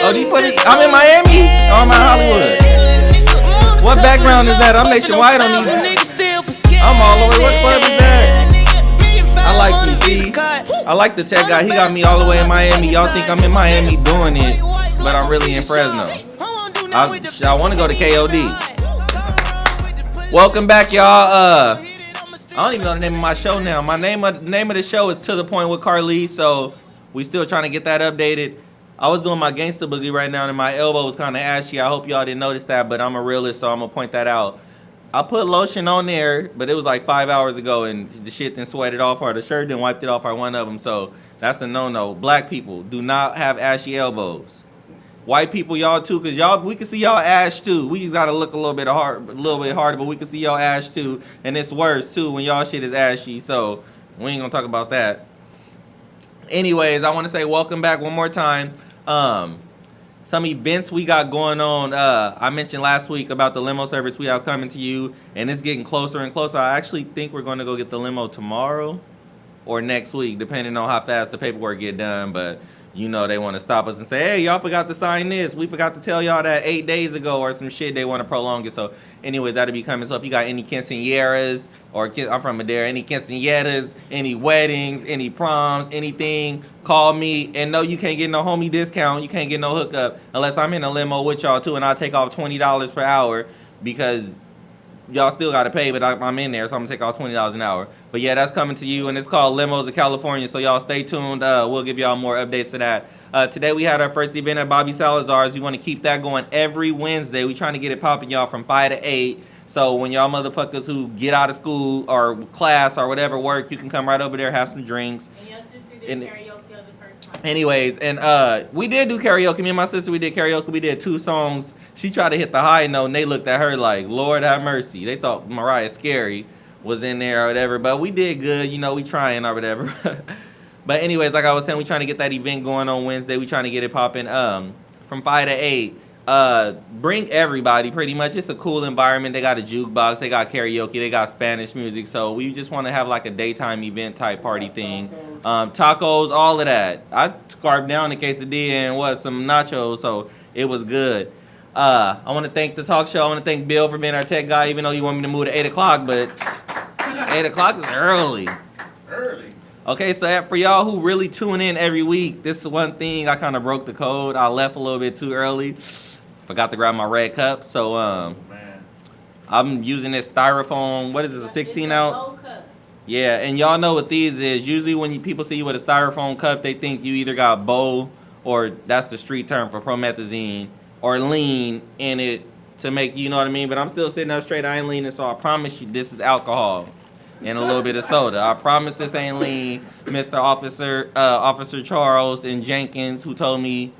Oh, I'm in Miami? Oh, I'm in Hollywood. What background is that? I'm nationwide on these. I'm all the way. What club is that? I like you, see? I like the tech guy. He got me all the way in Miami. Y'all think I'm in Miami doing it, but I'm really in Fresno. I want to go to KOD. Welcome back, y'all. I don't even know the name of my show now. The name of the show is To The Point with Carlese, so we still trying to get that updated. I was doing my gangsta boogie right now, and my elbow was kind of ashy. I hope y'all didn't notice that, but I'm a realist, so I'm going to point that out. I put lotion on there, but it was like 5 hours ago, and the shit didn't sweat it off, or the shirt didn't wipe it off, or one of them, so that's a no-no. Black people, do not have ashy elbows. White people, y'all too, because we can see y'all ash too. We just got to look a little bit harder, but we can see y'all ash too, and it's worse too when y'all shit is ashy, so we ain't going to talk about that. Anyways, I want to say welcome back one more time. Some events we got going on. I mentioned last week about the limo service we have coming to you, and it's getting closer and closer. I actually think we're going to go get the limo tomorrow or next week, depending on how fast the paperwork get done. But you know they want to stop us and say, hey, y'all forgot to sign this. We forgot to tell y'all that 8 days ago or some shit. They want to prolong it. So anyway, that'll be coming. So if you got any quinceañeras, or I'm from Madera, any quinceañeras, any weddings, any proms, anything, call me. And no, you can't get no homie discount. You can't get no hookup unless I'm in a limo with y'all too, and I'll take off $20 per hour because y'all still got to pay, but I'm in there, so I'm going to take off $20 an hour. But yeah, that's coming to you, and it's called Limos of California, so y'all stay tuned. We'll give y'all more updates to that. Today we had our first event at Bobby Salazar's. We want to keep that going every Wednesday. We're trying to get it popping, y'all, from 5 to 8. So when y'all motherfuckers who get out of school or class or whatever work, you can come right over there, have some drinks. And your sister did karaoke the first time. Anyways, and we did do karaoke. Me and my sister, we did karaoke. We did 2 songs. She tried to hit the high note, and they looked at her like, Lord have mercy. They thought Mariah Carey was in there or whatever, but we did good. You know, we trying or whatever. But anyways, like I was saying, we trying to get that event going on Wednesday. We trying to get it popping from 5 to 8. Bring everybody pretty much. It's a cool environment. They got a jukebox. They got karaoke. They got Spanish music. So we just want to have like a daytime event type party thing. Tacos, all of that. I carved down a quesadilla and some nachos, so it was good. I want to thank the talk show. I want to thank Bill for being our tech guy, even though you want me to move to 8 o'clock, but 8 o'clock is early. Okay, so for y'all who really tune in every week, this is one thing. I kind of broke the code. I left a little bit too early. Forgot to grab my red cup, so I'm using this styrofoam. What is this, a 16 ounce? Yeah, and y'all know what these is. Usually when people see you with a styrofoam cup, they think you either got bow, or that's the street term for promethazine, or lean in it to make, you know what I mean? But I'm still sitting up straight. I ain't leaning, so I promise you this is alcohol and a little bit of soda. I promise this ain't lean. Mr. Officer Charles and Jenkins, who told me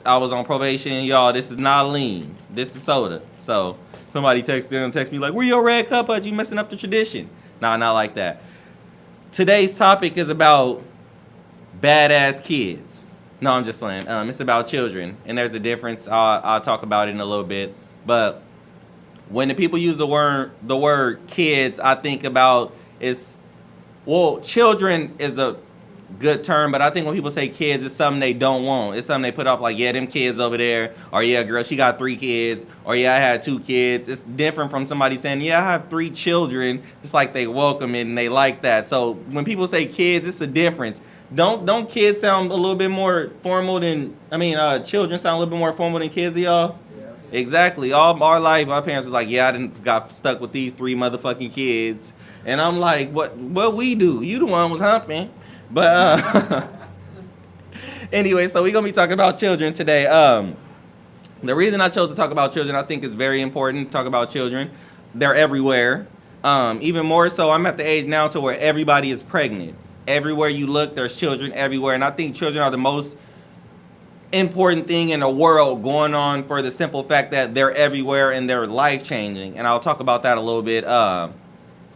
I was on probation, y'all, this is not lean. This is soda. So somebody text me like, where your red cup at? You messing up the tradition. Nah, not like that. Today's topic is about badass kids. No, I'm just playing. It's about children, and there's a difference. I'll talk about it in a little bit. But when the people use the word kids, I think about children is a good term, but I think when people say kids, it's something they don't want. It's something they put off, like, yeah, them kids over there, or yeah, girl, she got 3 kids, or yeah, I had 2 kids. It's different from somebody saying, yeah, I have 3 children. It's like they welcome it and they like that. So when people say kids, it's a difference. Don't kids sound a little bit more formal than, children sound a little bit more formal than kids to y'all? Yeah. Exactly. All our life, our parents was like, yeah, I didn't got stuck with these 3 motherfucking kids. And I'm like, what we do? You the one was humping. But anyway, so we're going to be talking about children today. The reason I chose to talk about children, I think it's very important to talk about children. They're everywhere. Even more so, I'm at the age now to where everybody is pregnant. Everywhere you look, there's children everywhere. And I think children are the most important thing in the world going on, for the simple fact that they're everywhere and they're life-changing. And I'll talk about that a little bit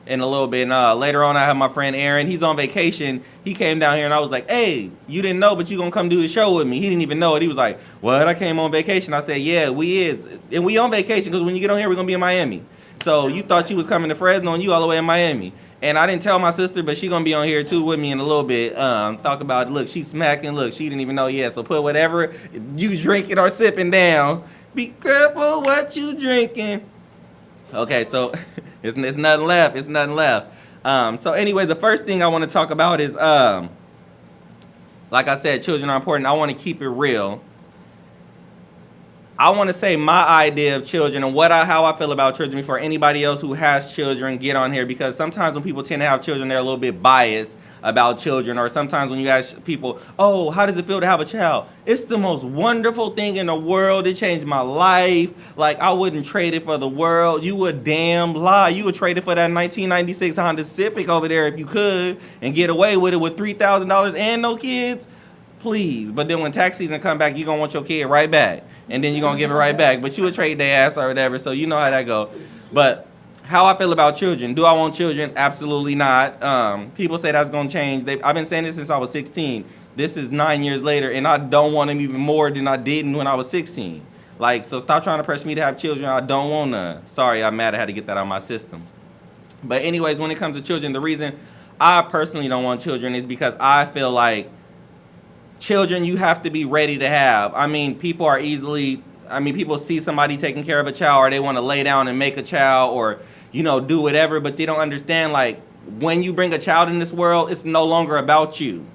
in a little bit. Later on, I have my friend Aaron. He's on vacation. He came down here, and I was like, hey, you didn't know, but you going to come do the show with me. He didn't even know it. He was like, what? I came on vacation. I said, yeah, we is. And we on vacation because when you get on here, we're going to be in Miami. So you thought you was coming to Fresno, and you all the way in Miami. And I didn't tell my sister, but she gonna be on here too with me in a little bit. Talk about, look, she smacking. Look, she didn't even know yet. So put whatever you drinking or sipping down. Be careful what you drinking. Okay, so it's nothing left. It's nothing left. So anyway, the first thing I want to talk about is, like I said, children are important. I want to keep it real. I want to say my idea of children and how I feel about children before anybody else who has children get on here, because sometimes when people tend to have children, they're a little bit biased about children. Or sometimes when you ask people, oh, how does it feel to have a child? It's the most wonderful thing in the world. It changed my life. Like, I wouldn't trade it for the world. You would damn lie. You would trade it for that 1996 Honda Civic over there if you could and get away with it with $3,000 and no kids. Please. But then when tax season come back, you're going to want your kid right back. And then you're going to give it right back. But you would trade their ass or whatever, so you know how that go. But how I feel about children. Do I want children? Absolutely not. People say that's going to change. I've been saying this since I was 16. This is 9 years later, and I don't want them even more than I didn't when I was 16. Like, so stop trying to press me to have children. I don't want none. Sorry, I'm mad I had to get that out of my system. But anyways, when it comes to children, the reason I personally don't want children is because I feel like children you have to be ready to have. I mean, people see somebody taking care of a child, or they want to lay down and make a child, or, you know, do whatever, but they don't understand, like, when you bring a child in this world, it's no longer about you.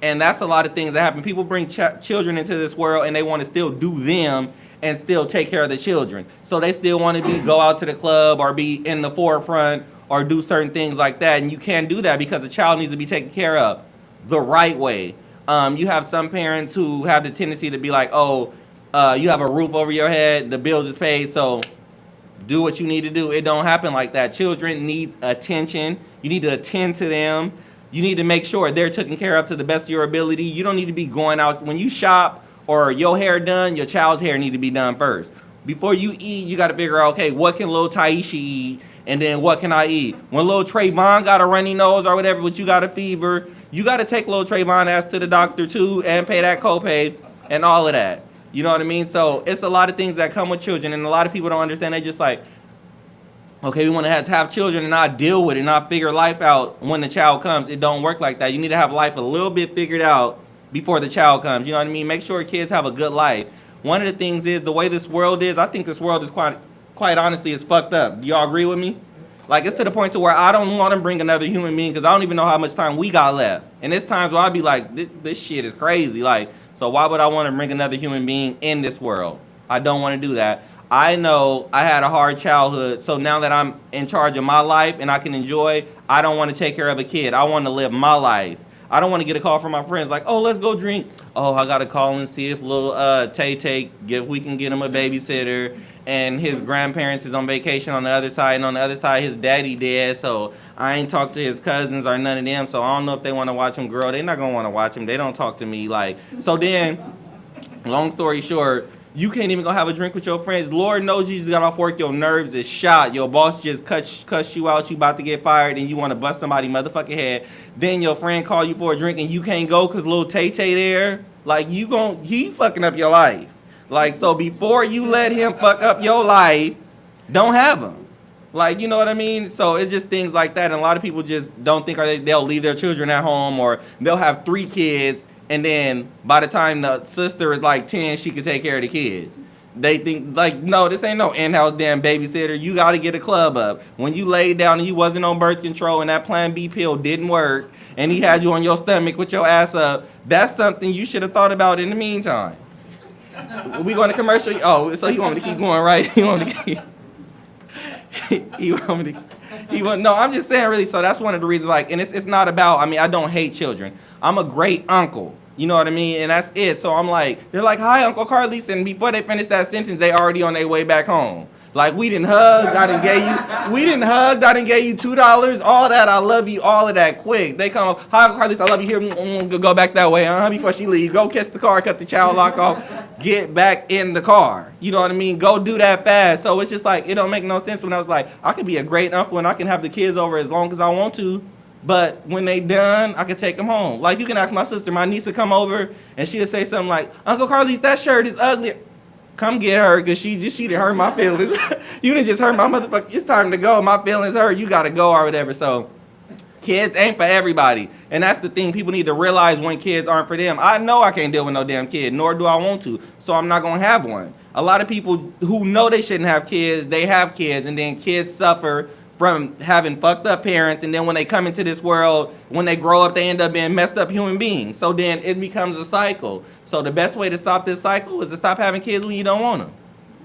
And that's a lot of things that happen. People bring children into this world, and they want to still do them and still take care of the children. So they still want to go out to the club or be in the forefront or do certain things like that. And you can't do that because the child needs to be taken care of the right way. You have some parents who have the tendency to be like, oh, you have a roof over your head, the bills is paid, so do what you need to do. It don't happen like that. Children need attention. You need to attend to them. You need to make sure they're taken care of to the best of your ability. You don't need to be going out. When you shop or your hair done, your child's hair need to be done first. Before you eat, you got to figure out, okay, what can little Taisha eat? And then what can I eat? When little Trayvon got a runny nose or whatever, but you got a fever, you got to take little Trayvon ass to the doctor too and pay that copay and all of that. You know what I mean? So it's a lot of things that come with children, and a lot of people don't understand. They just like, okay, we want to have children and not deal with it, not figure life out when the child comes. It don't work like that. You need to have life a little bit figured out before the child comes. You know what I mean? Make sure kids have a good life. One of the things is the way this world is, I think this world is quite honestly is fucked up. Do y'all agree with me? Like, it's to the point to where I don't want to bring another human being because I don't even know how much time we got left. And there's times where I'd be like, this shit is crazy. Like, so why would I want to bring another human being in this world? I don't want to do that. I know I had a hard childhood, so now that I'm in charge of my life and I can enjoy, I don't want to take care of a kid. I want to live my life. I don't want to get a call from my friends like, oh, let's go drink. Oh, I got to call and see if little Tay, if we can get him a babysitter. And his grandparents is on vacation on the other side. And on the other side, his daddy dead. So I ain't talked to his cousins or none of them. So I don't know if they want to watch him. Girl, they're not going to want to watch him. They don't talk to me. Like, so then, long story short, you can't even go have a drink with your friends. Lord knows you just got off work. Your nerves is shot. Your boss just cussed you out. You about to get fired, and you want to bust somebody motherfucking head. Then your friend call you for a drink, and you can't go because little Tay there. Like, he fucking up your life. Like, so before you let him fuck up your life, don't have him. Like, you know what I mean? So it's just things like that. And a lot of people just don't think they'll leave their children at home, or they'll have 3 kids. And then by the time the sister is like 10, she can take care of the kids. They think, like, no, this ain't no in-house damn babysitter. You got to get a club up. When you laid down and you wasn't on birth control and that Plan B pill didn't work and he had you on your stomach with your ass up, that's something you should have thought about in the meantime. We going to commercial? Oh, so he want me to keep going, right? He want me to keep... No, I'm just saying, really, so that's one of the reasons, like, and it's not about, I mean, I don't hate children. I'm a great uncle. You know what I mean? And that's it. So I'm like, they're like, hi, Uncle Carlese. And before they finish that sentence, they already on their way back home. Like, we didn't hug, I didn't gave you $2, all that, I love you, all of that, quick. They come up, hi, Uncle Carlese, I love you here, go back that way, before she leaves. Go catch the car, cut the child lock off, get back in the car. You know what I mean? Go do that fast. So it's just like, it don't make no sense when I was like, I could be a great uncle and I can have the kids over as long as I want to. But when they done, I can take them home. Like, you can ask my sister, my niece, to come over, and she'll say something like, Uncle Carlese, that shirt is ugly. Come get her, because she done hurt my feelings. You done just hurt my motherfucker. It's time to go. My feelings hurt. You got to go or whatever. So Kids ain't for everybody. And that's the thing. People need to realize when kids aren't for them. I know I can't deal with no damn kid, nor do I want to. So I'm not going to have one. A lot of people who know they shouldn't have kids, they have kids. And then kids suffer from having fucked up parents. And then when they come into this world, when they grow up, they end up being messed up human beings. So then it becomes a cycle. So the best way to stop this cycle is to stop having kids when you don't want them.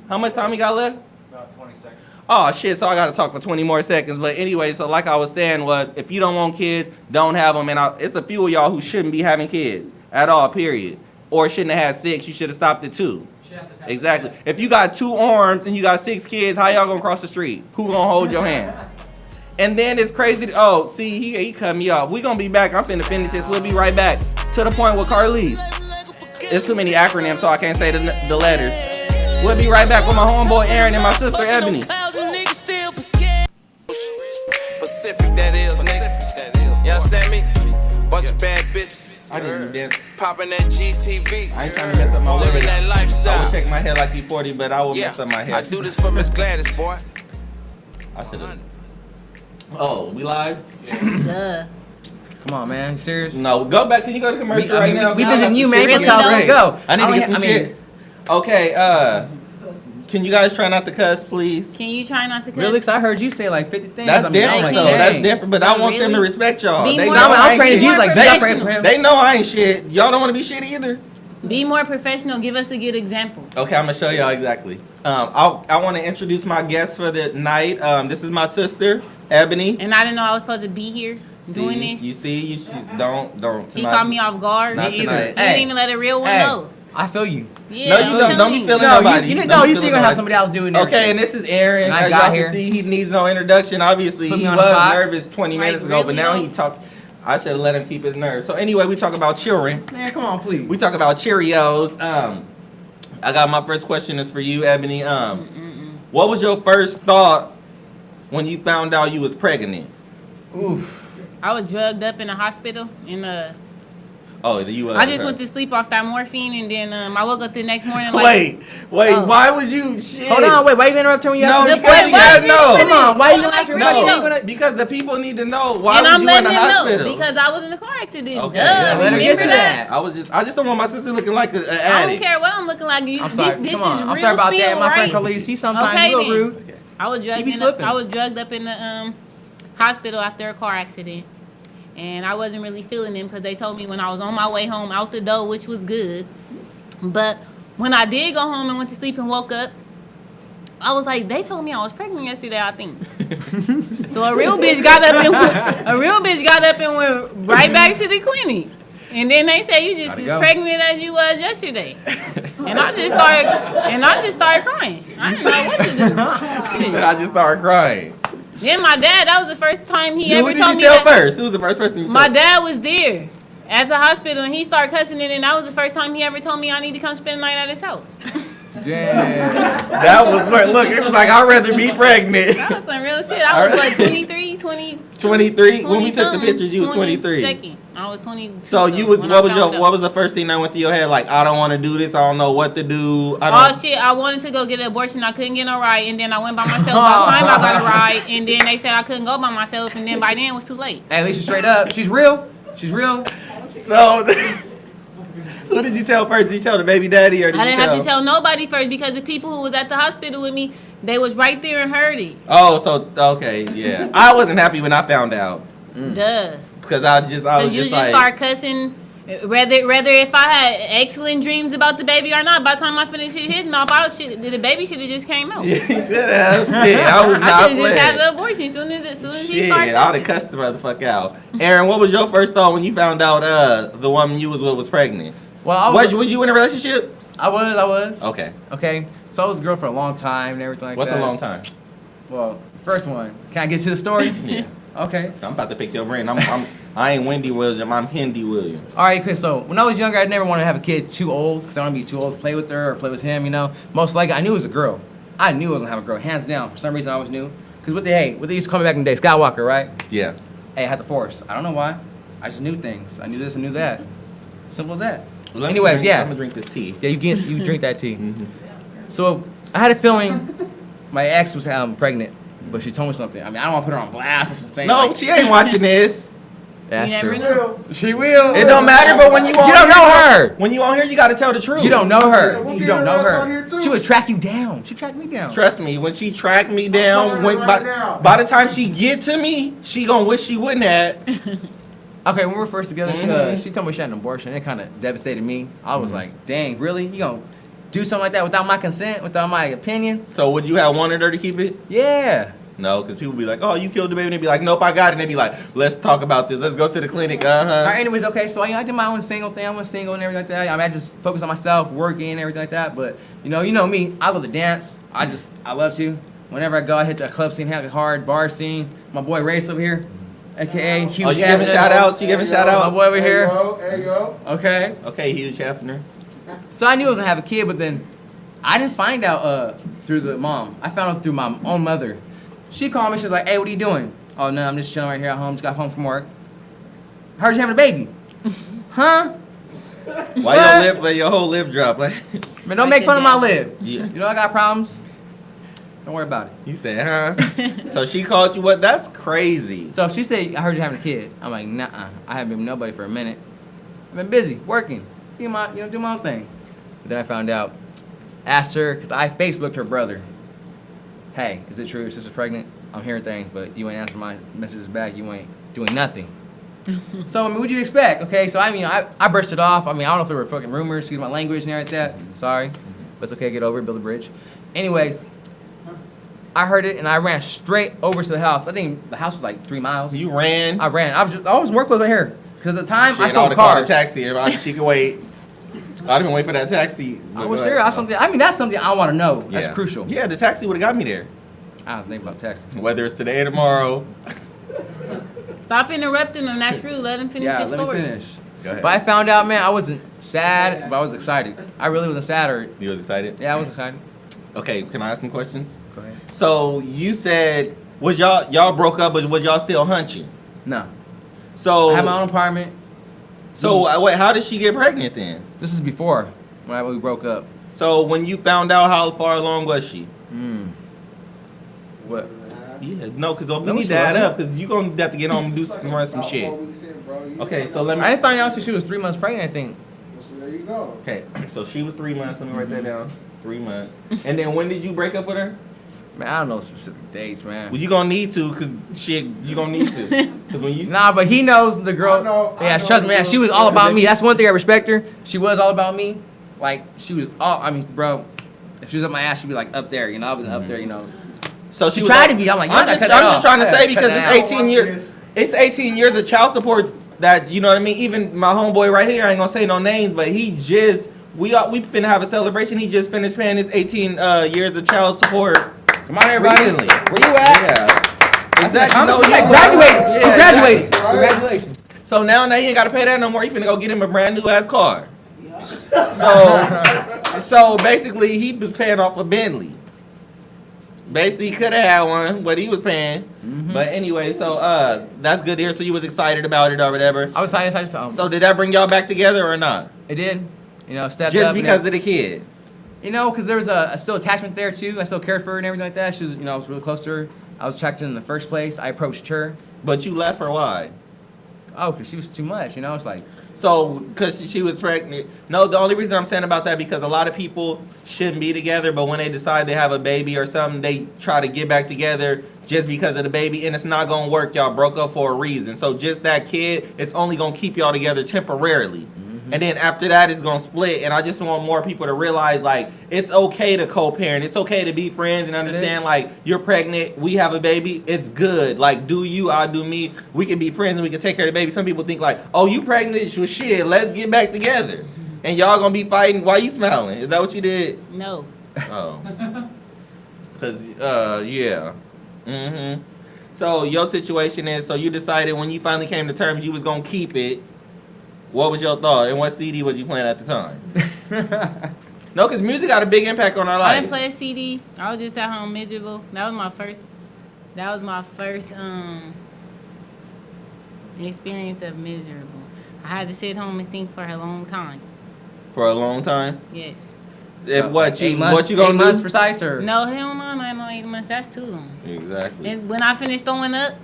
How much time you got left? About 20 seconds. Oh shit, so I gotta talk for 20 more seconds. But anyway, so like I was saying was, if you don't want kids, don't have them. And it's a few of y'all who shouldn't be having kids at all, period. Or shouldn't have had 6, you should have stopped at 2. Exactly. If you got 2 arms and you got 6 kids, how y'all gonna cross the street? Who gonna hold your hand? And then it's crazy. Oh, see, he cut me off. We gonna be back. I'm finna finish this. We'll be right back. To the point with Carlese. It's too many acronyms, so I can't say the letters. We'll be right back with my homeboy Aaron and my sister Ebony. Pacific, that is, nigga. You understand me? Bunch of bad bitches. I didn't dance. Popping that GTV. I ain't trying to mess up my Living living. that I lifestyle. would shake my head like E40, but I will Yeah, mess up my I head. do this for Miss Gladys, boy. I should have. Oh, we live? Duh. Come on, man. You serious? No, go back. Can you go to commercial right now? We Can I visiting get you, some man. shit? You tell us Really to go. I need to get some shit. Okay, can you guys try not to cuss, please? Can you try not to cut? Really? Cause I heard you say like 50 things. That's I mean, different I'm though. like, That's dang. different. But I want them to Really? respect y'all. Be They more- know I I'm ain't praying to shit. Jesus like, Be God more pray for him. They know I ain't shit. Y'all don't want to be shit either. Be more professional. Give us a good example. Okay, I'm gonna show y'all exactly. I want to introduce my guest for the night. This is my sister, Ebony. And I didn't know I was supposed to be here doing See, this. you see, you don't. He tonight. caught me off guard. Not Me either. tonight. You didn't even let a real one Hey, know. I feel you. Yeah, No, you I'm don't. Don't be telling feeling No, nobody. you Don't know, be you feeling see, gonna have nobody. somebody else doing this. Okay, and this is Aaron. And I Y'all got can here. see he needs no introduction. Obviously, Put me he on was the spot. nervous 20 minutes ago, but really now though? he talked. I should have let him keep his nerves. So anyway, we talk about children. Man, come on, please. We talk about Cheerios. I got my first question is for you, Ebony. What was your first thought when you found out you was pregnant? Oof. I was drugged up in the hospital Oh, you. I just went to sleep off that morphine, and then I woke up the next morning like. Wait. Oh. Why was you shit? Hold on, wait. Why you gonna interrupt her when you No, ask her because this you question? guys know. Come on, why you gonna ask her a No. question? No, because the people need to know why And was I'm you in letting the him hospital. know because I was in a car accident. Okay, Duh, yeah, let her get remember to that. I just don't want my sister looking like an I don't addict. care what I'm looking like. You, I'm sorry. This Come is on. real I'm sorry about spiel, that. My friend right? Carlese, he's sometimes Okay, a little then. rude. I was drugged. be slipping. I was drugged up in the hospital after a car accident, and I wasn't really feeling them because they told me when I was on my way home out the door, which was good. But when I did go home and went to sleep and woke up, I was like, they told me I was pregnant yesterday, I think. So a real bitch got up and went right back to the clinic. And then they say you just Gotta as go. pregnant as you was yesterday. And I just started crying. I didn't know what to do. Shit. And I just started crying. Then my dad, that was the first time he Who ever did told you me tell that. first? Who was the first person you told? My dad was there at the hospital and he started cussing it, and that was the first time he ever told me I need to come spend the night at his house. Damn. That was look. It was like I'd rather be pregnant. That was some real shit. I was like 23, 20. 23. When we took the 20-something, pictures, you was 23. 22nd. I was 20. So you was what was the first thing that went through your head? Like I don't want to do this. I don't know what to do. Oh shit! I wanted to go get an abortion. I couldn't get no ride, and then I went by myself. By the time I got a ride, and then they said I couldn't go by myself, and then by then it was too late. Hey, Alicia, straight up. She's real. She's real. So who did you tell first? Did you tell the baby daddy or did I you didn't have to tell nobody first because the people who was at the hospital with me, they was right there and heard it. Oh, so okay, yeah. I wasn't happy when I found out Duh. because I was Because you just just like. start cussing. Whether if I had excellent dreams about the baby or not, by the time I finished his mouth, the baby should have just came out. Yeah, you should have. Yeah, I was I not should have just had playing. the abortion as soon as he Shit, started. I would have cussed the motherfucker out. Aaron, what was your first thought when you found out the woman you was with was pregnant? Well, Was you in a relationship? I was. Okay. Okay. So I was a girl for a long time and everything like What's that. a long time? Well, first one. Can I get to the story? Yeah. Okay. I'm about to pick your brain. I ain't Wendy Williams. I'm Hindi Williams. All right, Chris. So when I was younger, I never wanted to have a kid too old because I don't want to be too old to play with her or play with him. You know, most likely I knew it was a girl. I knew I was gonna have a girl, hands down. For some reason, I always knew. Because what they used to call me back in the day, Skywalker, right? Yeah. Hey, I had the Force. I don't know why. I just knew things. I knew this and knew that. Simple as that. Well, let me Anyways, drink- yeah. I'm gonna drink this tea. Yeah, you drink that tea. So I had a feeling my ex was pregnant. but she told me something. I mean, I don't want to put her on blast or something. No, like, she ain't watching this. That's You never true. know. She will. It don't matter, but when you on You don't here, know her. When you on here, you gotta tell the truth. You don't know her. We'll You get don't her know ass on here, her. too. She would track you down. She tracked me down. Trust me, when she tracked me down, telling when, her right now. by the time she get to me, she gonna wish she wouldn't have. Okay, when we were first together, Mhm. she told me she had an abortion. It kind of devastated me. I was like, dang, really? You gonna do something like that without my consent, without my opinion? So would you have wanted her to keep it? Yeah. No, because people be like, "Oh, you killed the baby," and they be like, "Nope, I got it." And they be like, "Let's talk about this. Let's go to the clinic." All right, anyways, okay, so I did my own single thing. I went single and everything like that. I mean, I just focused on myself, working and everything like that. But, you know me. I love to dance. I love to. Whenever I go, I hit the club scene, have a hard bar scene. My boy Race over here, a.k.a. Huge Oh, you giving Hefner. shout outs? You giving shout My outs? boy over here. There you go. Okay. Okay, Huge Hefner. So I knew I was gonna have a kid, but then I didn't find out through the mom. I found out through my own mother. She called me. She was like, "Hey, what are you doing?" "Oh no, I'm just chilling right here at home. Just got home from work." "Heard you having a baby." "Huh?" Why your whole lip drop? Like, Man, don't Break make it fun of my down. lip. Yeah. You know I got problems. Don't worry about it. you said, huh? So she called you what? That's crazy. So she said, "I heard you having a kid." I'm like, "Nah, I haven't been with nobody for a minute. I've been busy working, do my own thing." But then I found out. Asked her because I Facebooked her brother. "Hey, is it true your sister's pregnant? I'm hearing things, but you ain't answering my messages back. You ain't doing nothing." So I mean, what'd you expect? Okay, so I mean, I brushed it off. I mean, I don't know if there were fucking rumors, excuse my language and everything like that. Sorry, but it's okay. Get over it. Build a bridge. Anyways, I heard it and I ran straight over to the house. I think the house was like 3 miles. You ran. I ran. I was more close right here because at the time I Shit, saw I'd have called a cars. taxi. She could wait. I'd have been waiting for that taxi. I was serious. That's something I want to know. That's Yeah. crucial. Yeah, the taxi would have got me there. I don't think about taxi. Whether it's today or tomorrow. Stop interrupting them. That's rude. Let him finish Yeah, his let story. me finish. Go ahead. But I found out, man, I wasn't sad, but I was excited. I really wasn't sad or. You was excited? Yeah, I was excited. Okay, can I ask some questions? Go ahead. So you said was y'all broke up, but was y'all still hunching? No. So I had my own apartment. So wait, how did she get pregnant then? This is before when we broke up. So when you found out, how far along was she? What? Yeah, no, because we No, need she to add wasn't. up, because you gonna have to get home and do run some About shit. 4 weeks in, bro. You Okay, know. so let I me. didn't find out till she was 3 months pregnant, I think. So there you go. Okay, so she was 3 months. Let me write that down. 3 months. And then when did you break up with her? Man, I don't know specific dates, man. Well, you gonna need to, cause shit, you gonna need to, cause when you. Nah, but he knows the girl. I know Yeah, trust me, the man. She was girl. all about me. That's one thing I respect her. She was all about me. Like, she was all, I mean, bro, if she was up my ass, she'd be like up there, you know? I was up there, you know? So She was tried like- to be. I'm like, you I'm gotta just, cut that I'm just off. trying to Yeah, say cut because that it's out. 18 years. It's 18 years of child support that, you know what I mean. Even my homeboy right here, I ain't gonna say no names, but he just we finna have a celebration. He just finished paying his 18 years of child support Come on, everybody. recently. Where you at? Yeah, exactly. No, I'm you- like, graduated. Yeah, Congratulations. exactly. Congratulations. So now he ain't gotta pay that no more. He finna go get him a brand new ass car. So basically, he was paying off a Bentley. Basically, he could have had one, but he was paying. But anyway, so that's good to hear. So you was excited about it or whatever. I was excited. So did that bring y'all back together or not? It did. You know, stepped Just up. because of the kid. You know, because there was a still attachment there too. I still cared for her and everything like that. She was, you know, I was really close to her. I was attracted in the first place. I approached her. But you left her why? Oh, because she was too much. You know, it's like, So, because she was pregnant. No, the only reason I'm saying about that because a lot of people shouldn't be together, but when they decide they have a baby or something, they try to get back together just because of the baby, and it's not going to work. Y'all broke up for a reason. So just that kid, it's only going to keep y'all together temporarily. And then after that, it's going to split. And I just want more people to realize, like, it's okay to co-parent. It's okay to be friends and understand, like, you're pregnant, we have a baby, it's good. Like, do you, I'll do me. We can be friends and we can take care of the baby. Some people think, like, oh, you pregnant? Well, shit, let's get back together. And y'all going to be fighting. Why you smiling? Is that what you did? No. Oh. Because, yeah. Mm-hmm. So, your situation is, so you decided when you finally came to terms you was going to keep it. What was your thought? And what CD was you playing at the time? No, because music got a big impact on our I life. didn't play a CD. I was just at home miserable. That was my first experience of miserable. I had to sit home and think for a long time. For a long time? Yes. If what you 8 months, what you gonna 8 months do? precise or? No, hell no, not no 8 months. That's too long. Exactly. And when I finished throwing up,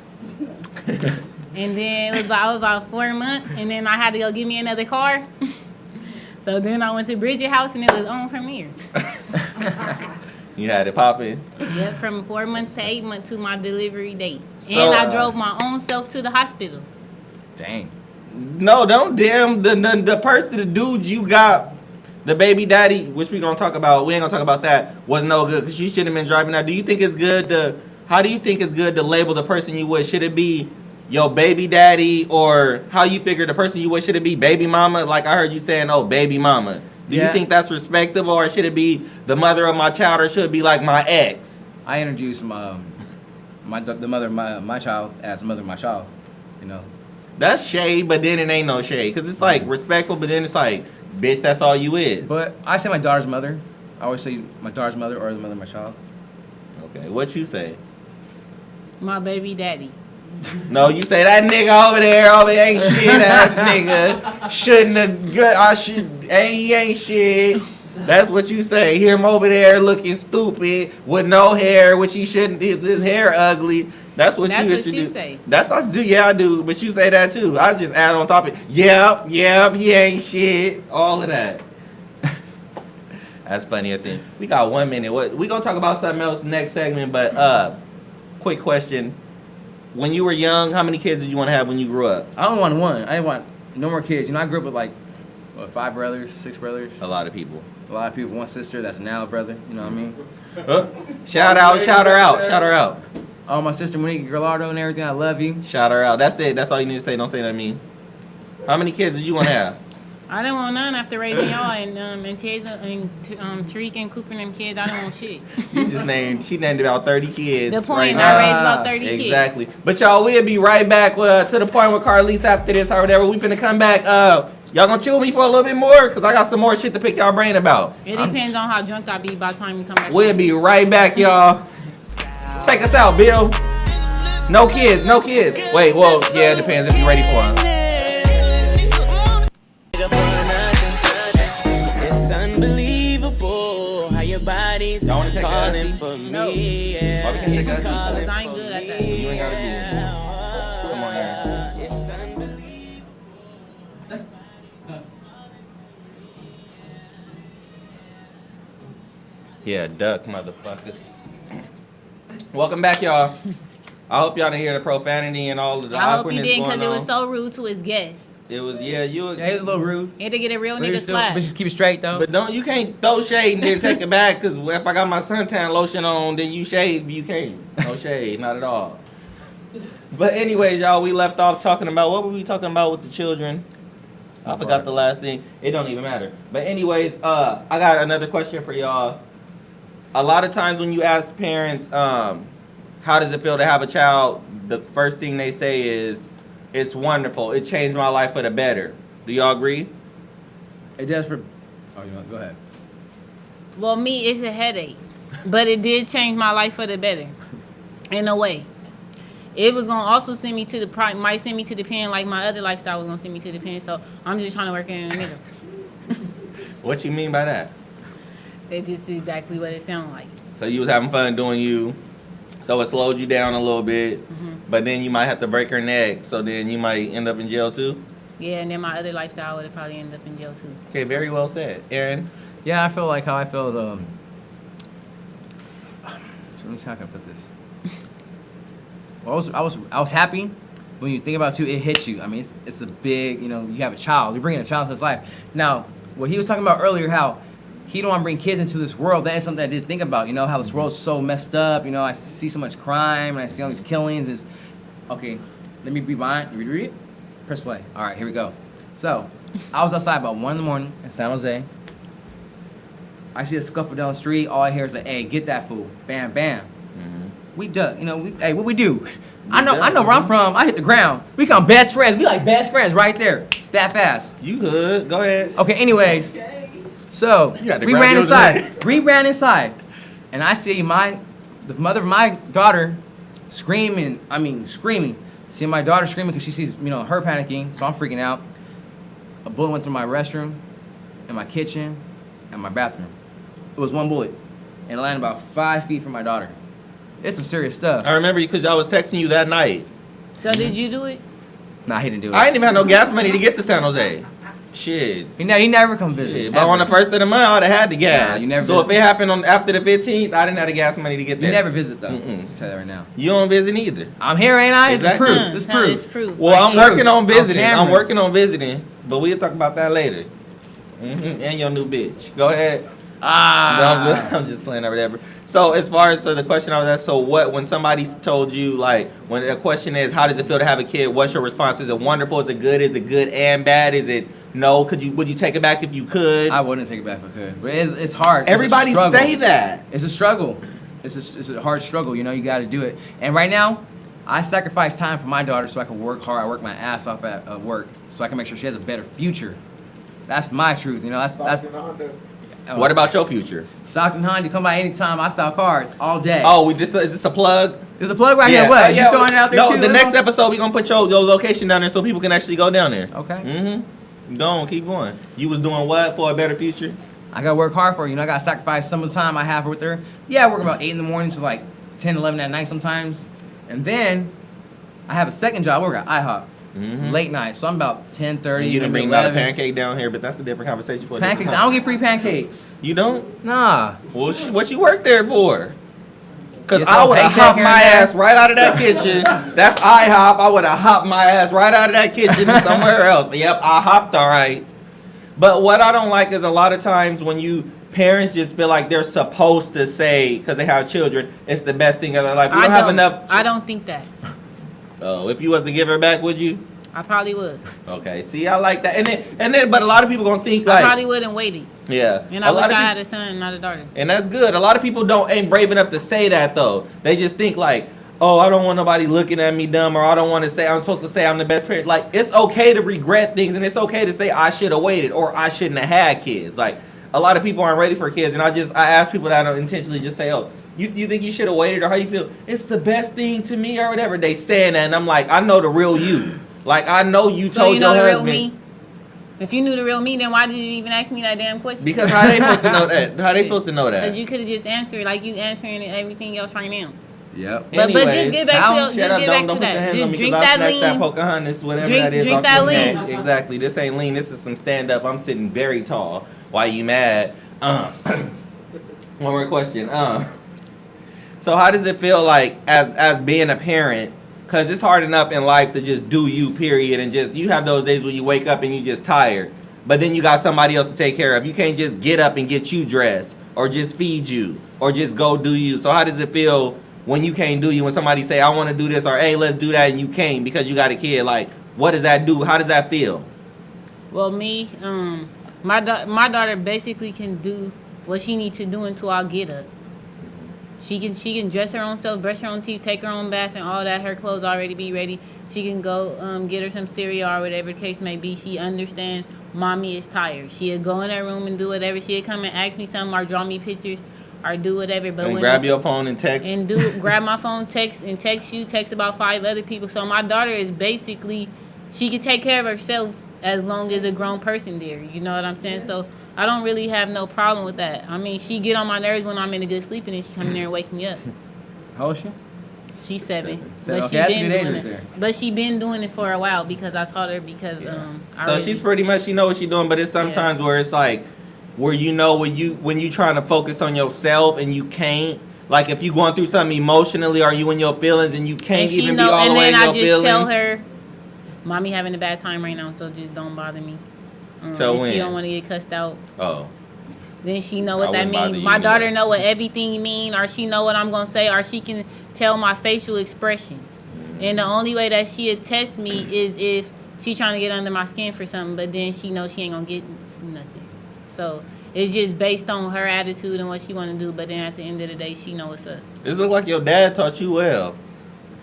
and then I was about 4 months, and then I had to go get me another car. So then I went to Bridget House, and it was on from there. You had it popping. Yep, from 4 months to 8 months to my delivery date. So, And I drove my own self to the hospital. Dang. No, don't damn the person, the dude you got, the baby daddy, which we gonna talk about. We ain't gonna talk about that. Was no good because you should have been driving. Now, do you think it's good to? How do you think it's good to label the person you with? Should it be your baby daddy, or how you figure the person you with? Should it be baby mama? Like I heard you saying, oh, baby mama. Do you think that's respectable, or should it be the mother of my child, or should it be like my ex? I introduced the mother of my child as the mother of my child. You know. That's shade, but then it ain't no shade. Because it's like respectful, but then it's like, bitch, that's all you is. But I say my daughter's mother. I always say my daughter's mother or the mother of my child. Okay, what you say? My baby daddy. No, you say that nigga over there ain't shit ass nigga. Shouldn't have good. He ain't shit. That's what you say. Hear him over there looking stupid with no hair, which he shouldn't. His hair ugly. That's what you should do. Say. That's what I do. Yeah, I do. But you say that too. I just add on top of it. Yep. He ain't shit. All of that. That's funny. I think we got 1 minute. We gonna talk about something else next segment. But quick question. When you were young, how many kids did you want to have when you grew up? I only wanted one. I didn't want no more kids. You know, I grew up with like, 5 brothers, 6 brothers. A lot of people. A lot of people. One sister that's now a brother. You know what I mean? Shout her out. Oh, my sister Monique Gerlardo and everything. I love you. Shout her out. That's it. That's all you need to say. Don't say nothing mean. How many kids did you want to have? I didn't want none after raising y'all and Tasia and Tariq and Cooper and them kids. I didn't want shit. She named about 30 kids. The point, right I raised about 30 kids. Exactly. But y'all, we'll be right back to the point with Carlese after this or whatever. We finna come back. Y'all gonna chill with me for a little bit more? Because I got some more shit to pick y'all brain about. It depends on how drunk I be by the time you come back. We'll be right back, y'all. Check us out, Bill. No kids. Wait, well, yeah, it depends if you're ready for them. It's unbelievable how your body's Y'all wanna take calling a for No. me. Yeah. Why we can't take us? Because I ain't good at that. You ain't gotta be. Come on here. It's unbelievable. Yeah, duck, motherfucker. Welcome back, y'all. I hope y'all didn't hear the profanity and all of the I hope you awkwardness didn't going because it on. was so rude to his guests. It was, yeah, you. Yeah, he was a little rude. He had to get a real But nigga slap. you keep it straight though. But you can't throw shade and then take it back, because if I got my suntan lotion on, then you shade, you can't. No shade, not at all. But anyways, y'all, we left off talking about, what were we talking about with the children? I forgot the last thing. It don't even matter. But anyways, I got another question for y'all. A lot of times when you ask parents, how does it feel to have a child, the first thing they say is, it's wonderful. It changed my life for the better. Do y'all agree? It does for. Oh, you know, go ahead. Well, me, it's a headache. But it did change my life for the better. In a way. It was going to also send me to the might send me to the pen like my other lifestyle was going to send me to the pen. So I'm just trying to work in the middle. What you mean by that? That's just exactly what it sounds like. So you was having fun doing you, so it slowed you down a little bit, but then you might have to break her neck, so then you might end up in jail too? Yeah, and then my other lifestyle would have probably ended up in jail too. Okay, very well said. Aaron? Yeah, I feel like how I feel. Let me see how can I put this. Well, I was happy. When you think about it, it hits you. I mean, it's a big, you have a child. You're bringing a child to his life. Now, what he was talking about earlier, how he don't want to bring kids into this world. That is something I did think about. How this world's so messed up. I see so much crime and I see all these killings. It's okay. Let me be behind. Read it. Press play. All right, here we go. So, I was outside about 1 a.m. in San Jose. I see a scuffle down the street. All I hear is like, "Hey, get that fool!" Bam, bam. We duck. Hey, what we do? I know where I'm from. I hit the ground. We become best friends. We like best friends right there. That fast. You hood. Go ahead. Okay, anyways. So, You got to we grab ran yours inside. We ran inside. And I see the mother of my daughter screaming. See my daughter screaming because she sees, her panicking. So I'm freaking out. A bullet went through my restroom, and my kitchen, and my bathroom. It was one bullet, and it landed about 5 feet from my daughter. It's some serious stuff. I remember because I was texting you that night. So did you do it? Nah, he didn't do it. I didn't even have no gas money to get to San Jose. Shit. He never come visit. Yeah, but on the first of the month, I would have had the gas. Nah, you never so if visit. it happened on after the 15th, I didn't have the gas money to get there. You never visit though. Mm-mm. I'll tell you that right now. You don't visit either. I'm here, ain't I? Exactly. It's proof. It's No, proof. it's proof. Well, I'm Right working on visiting. On I'm camera. working on visiting, but we'll talk about that later. And your new bitch. Go ahead. No, I'm just playing or whatever. So as far as the question I was asked, so what when somebody told you like when the question is how does it feel to have a kid? What's your response? Is it wonderful? Is it good? Is it good and bad? Is it no? Would you take it back if you could? I wouldn't take it back if I could, but it's hard. Everybody it's a struggle. say that. It's a struggle. It's a hard struggle. You know, you got to do it. And right now, I sacrifice time for my daughter so I can work hard. I work my ass off at work so I can make sure she has a better future. That's my truth. You know, that's. What about your future? Stockton Honda, come by anytime. I sell cars all day. Oh, is this a plug? There's a plug right here. What? You throwing it out there no, too? the next episode we gonna put your location down there so people can actually go down there. Okay. Mm-hmm. Go on, keep going. You was doing what for a better future? I gotta work hard for her. You know, I gotta sacrifice some of the time I have with her. Yeah, I work about 8 in the morning to like 10, 11 at night sometimes. And then I have a second job. I work at IHOP. Late night. So I'm about 10:30. You didn't maybe bring not a 11. pancake down here, but that's a different conversation for a different Pancakes. time. I don't get free pancakes. You don't? Nah. Well, what you work there for? Because Get I some would have paycheck hopped here my and there. ass right out of that kitchen. That's IHOP. I would have hopped my ass right out of that kitchen and somewhere else. Yep, I hopped all right. But what I don't like is a lot of times when parents just feel like they're supposed to say, because they have children, it's the best thing of their life. We don't have enough. I don't think that. Oh, if you was to give her back, would you? I probably would. Okay, see, I like that. And then, but a lot of people gonna think I like, probably would and waited. yeah. And I A wish lot I of had a son, not a daughter. And that's good. A lot of people ain't brave enough to say that though. They just think like, oh, I don't want nobody looking at me dumb, or I don't want to say I'm supposed to say I'm the best parent. Like, it's okay to regret things, and it's okay to say I should have waited or I shouldn't have had kids. Like, a lot of people aren't ready for kids, and I ask people that I don't intentionally just say, oh, you think you should have waited, or how you feel? It's the best thing to me, or whatever. They saying that, and I'm like, I know the real you. Like, I know you So told you know your the real husband. me? If you knew the real me, then why did you even ask me that damn question? Because how they supposed to know that? How they supposed to know Because that? you could have just answered like you answering everything else right now. Yep. But just Anyways, get back to shut up, don't put your that. hands on Just me, drink 'cause I'll that snatch that lean. Pocahontas, whatever Drink- that is. drink off that your lean. neck. Exactly. This ain't lean. This is some stand up. I'm sitting very tall. Why you mad? One more question. So how does it feel like as being a parent? Because it's hard enough in life to just do you, period, and just you have those days where you wake up and you just tired, but then you got somebody else to take care of. You can't just get up and get you dressed, or just feed you, or just go do you. So how does it feel when you can't do you? When somebody say I want to do this, or hey, let's do that, and you can't because you got a kid? Like, what does that do? How does that feel? Well, me, my daughter basically can do what she needs to do until I get up. She can dress her own self, brush her own teeth, take her own bath, and all that. Her clothes already be ready. She can go get her some cereal or whatever the case may be. She understands mommy is tired. She'll go in her room and do whatever. She'll come and ask me something or draw me pictures or do whatever. But And when grab it's- your phone and text. and grab my phone, text you, text about 5 other people. So my daughter is basically, she can take care of herself as long as a grown person there. You know what I'm saying? So I don't really have no problem with that. I mean, she get on my nerves when I'm in a good sleep, and then she come in there and wake me up. How old is she? She's 7, So, but okay, that's she a been good age doing right it. there. But she been doing it for a while because I taught her because I So really- she's pretty much, she know what she's doing, but it's sometimes where it's like, where you know when you trying to focus on yourself and you can't, like if you going through something emotionally, or you in your feelings and you can't and she even know, be all and the way then in I your just feelings. tell her, mommy having a bad time right now, so just don't bother me. So if when? you don't want to get cussed out. Oh, Then she know I what that wouldn't bother means. you My daughter either. know what everything mean, or she know what I'm gonna say, or she can tell my facial expressions. And the only way that she'll test me is if she trying to get under my skin for something, but then she knows she ain't gonna get nothing. So it's just based on her attitude and what she want to do. But then at the end of the day, she know what's up. this look like your dad taught you well.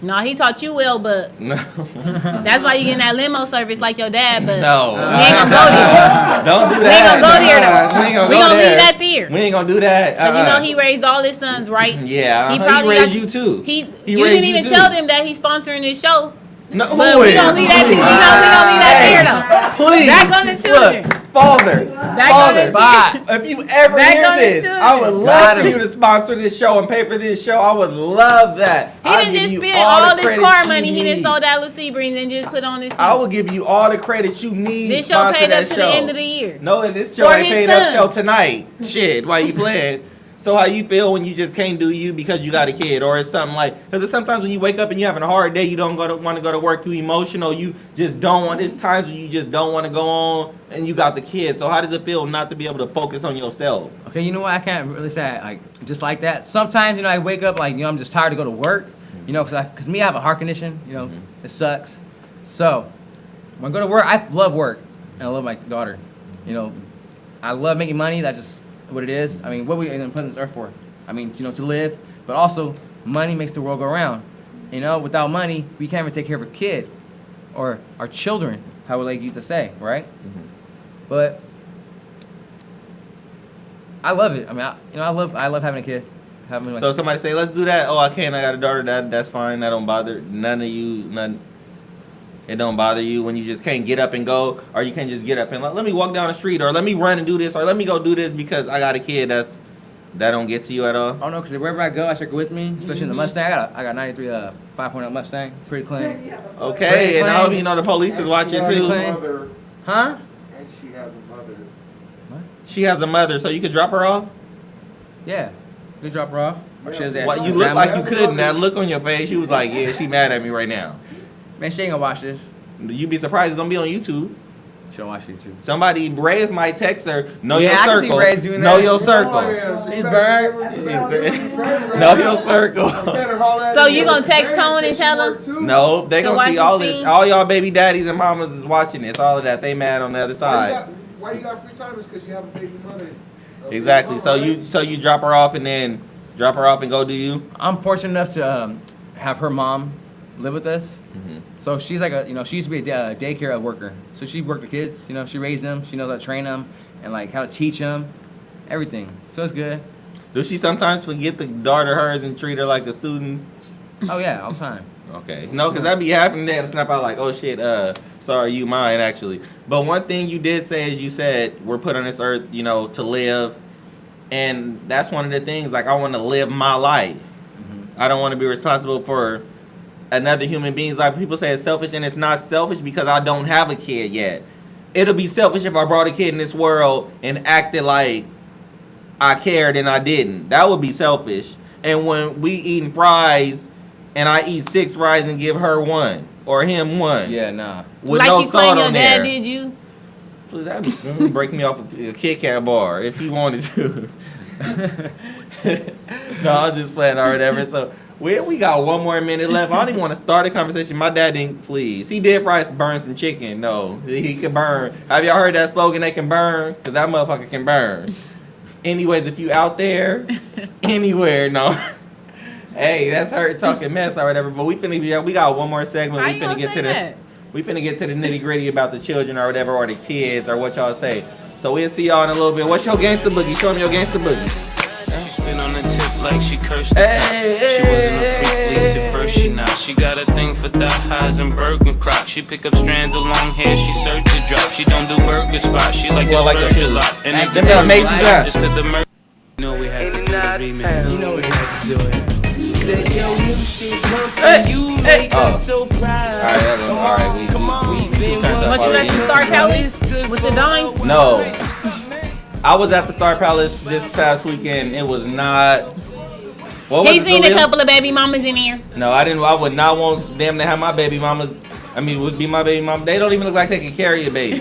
No, he taught you well, but No, that's why you getting that limo service like your dad. But no, we ain't gonna go there. don't do We ain't that. gonna go there, though. We ain't gonna We go gonna there. leave that there. We ain't gonna do that. Cause you know he raised all his sons, right? Yeah, He he probably raised got- you too. You raised didn't even too. tell them that he's sponsoring this show. No, But who we is? gonna leave that. We gonna leave that there though. Please. Back on the children. Look, Father. Back on the Father. If you ever Back hear on the this, children. I would love for you to sponsor this show and pay for this show. I would love that. He I'll didn't give just you spend all the this credit car you money. He didn't need. sold that little Sebring and just put on this. I will give you all the credit you need. This show sponsor paid that up to show. the end of the year. No, and this show For ain't his paid son. up till tonight. Shit, why you playing? So how you feel when you just can't do you because you got a kid, or it's something like? Because sometimes when you wake up and you having a hard day, you don't want to go to work. You emotional. You just don't want. There's times when you just don't want to go on, and you got the kid. So how does it feel not to be able to focus on yourself? Okay, you know what? I can't really say like just like that. Sometimes, you know, I wake up like, you know, I'm just tired to go to work. You know, because me, I have a heart condition. You know, it sucks. So when I go to work, I love work, and I love my daughter. You know, I love making money. That's just what it is. I mean, what we put on this earth for? I mean, you know, to live, but also money makes the world go round. You know, without money, we can't even take care of a kid or our children. How would like you to say, right? But I love it. I mean, I love having a kid. Having So somebody say, let's do that. Oh, I can't. I got a daughter. That's fine. That don't bother none of you. None. It don't bother you when you just can't get up and go, or you can't just get up and let me walk down the street, or let me run and do this, or let me go do this because I got a kid. That don't get to you at all. Oh no, because wherever I go, I take it with me, especially in the Mustang. I got 93 5.0 Mustang, pretty clean. Okay, and I hope you know the police is watching Pretty too. clean. Mother, Huh? and she has a mother. She has a mother, so you could drop her off. Yeah. Good drop her off. Or she has that Why you look grandma- like you couldn't? That look on your face, she was like, yeah, she mad at me right now. Man, she ain't gonna watch this. You'd be surprised it's gonna be on YouTube. She don't watch YouTube. Somebody, Braves might text her, know Yeah, your I can see circle, Braves doing know that. your Oh, circle. yeah, so you He's better burnt. give her- Know your circle. Better haul that So in. you gonna text Baby Tone said and she tell worked him? too. No, they To gonna watch see the all this. scene? All y'all baby daddies and mamas is watching this. All of that. They mad on the other side. Why you got free time? Is because you have a baby mother. Exactly. So you drop her off and then drop her off and go do you. I'm fortunate enough to have her mom live with us. So she's like she used to be a daycare worker. So she worked with kids, she raised them. She knows how to train them and like how to teach them, everything. So it's good. Does she sometimes forget the daughter hers and treat her like a student? Oh yeah, all the time. Okay. No, because that be happening there to snap out like, oh shit, sorry, you mine actually. But one thing you did say is you said we're put on this earth, to live. And that's one of the things, like I want to live my life. I don't want to be responsible for another human being's life. People say it's selfish, and it's not selfish because I don't have a kid yet. It'll be selfish if I brought a kid in this world and acted like I cared and I didn't. That would be selfish. And when we eating fries and I eat 6 fries and give her 1 or him 1. Yeah, nah. With like no you salt claim your on dad there. did you? Please, that'd break me off a Kit Kat bar if he wanted to. No, I was just playing or whatever. So we got 1 more minute left. I don't even want to start a conversation. My dad didn't. Please, he did probably burn some chicken. No, he can burn. Have y'all heard that slogan? They can burn, cause that motherfucker can burn. Anyways, if you out there, anywhere, no. Hey, that's her talking mess or whatever. But we got 1 more segment. How We you finna gonna get say to that? We finna get to the nitty gritty about the children or whatever, or the kids or what y'all say. So we'll see y'all in a little bit. What's your gangsta boogie? Show me your gangsta boogie. Been on the tip like she cursed the Hey, top. She wasn't a freak, least at first she not. She got a thing for thigh highs and burger crop. She pick up strands of long hair, she search to drop. She don't do burger spots, she like Well, to like the splurge a shoes. lot. And if Them the little mates burger is that. just cause the murder. You know we had to do the remix. You know we had to do it. She said, yo, new shit pumping, Hey, you hey. make us so proud. All right, we turned up What you at the already. Star Palace with the dime? No. I was at the Star Palace this past weekend. It was not. What was He it, seen a Lil? couple of baby mamas in there. No, I didn't. I would not want them to have my baby mamas. I mean, would be my baby mama. They don't even look like they can carry a baby.